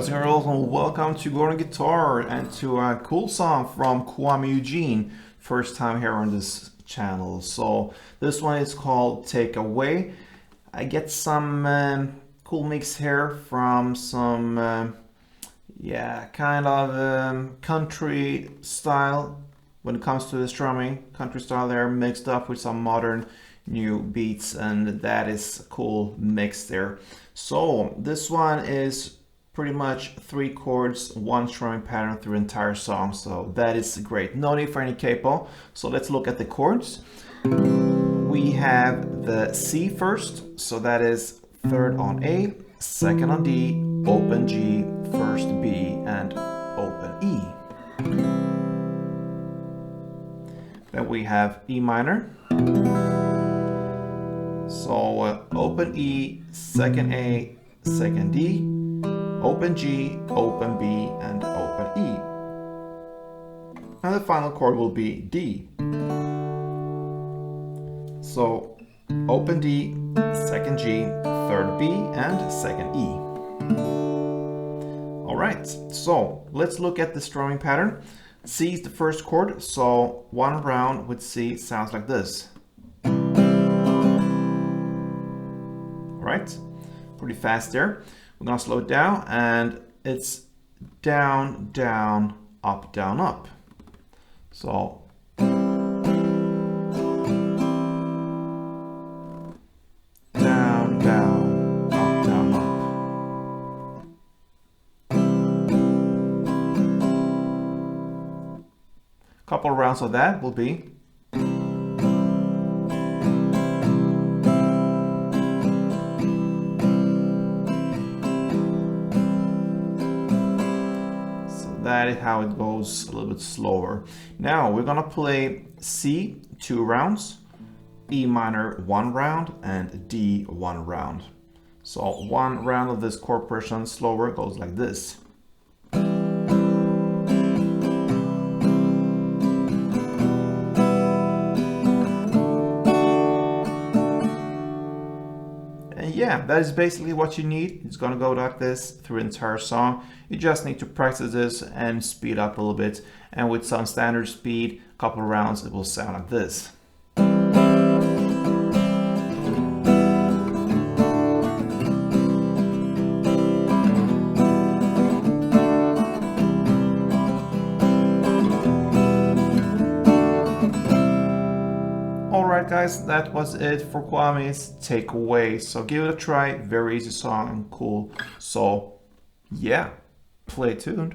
boys and girls, and welcome to Golden Guitar and to a cool song from KUAMI EUGENE. First time here on this channel. So this one is called Take Away. I get some cool mix here from some kind of country style when it comes to the strumming. Country style there mixed up with some modern new beats, and that is a cool mix there. So this one is pretty much 3 chords, 1 strumming pattern through the entire song, so that is great. No need for any capo. So let's look at the chords. We have the C first, so that is 3rd on A, 2nd on D, open G, 1st B, and open E. Then we have E minor. So open E, 2nd A, 2nd D, open G, open B, and open E. And the final chord will be D. So open D, 2nd G, 3rd B, and 2nd E. Alright, so let's look at the strumming pattern. C is the first chord, so 1 round with C sounds like this. Alright, pretty fast there. We're gonna slow it down, and it's down, down, up, down, up. So down, down, up, down, up. Couple rounds of that will be that is how it goes, a little bit slower. Now we're gonna play C 2 rounds, E minor 1 round, and D 1 round. So 1 round of this chord progression slower goes like this. Yeah, that is basically what you need. It's gonna go like this through the entire song. You just need to practice this and speed up a little bit. And with some standard speed, a couple of rounds, it will sound like this. Alright guys, that was it for KUAMI's Take Away. So give it a try, very easy song and cool. So yeah, play tuned.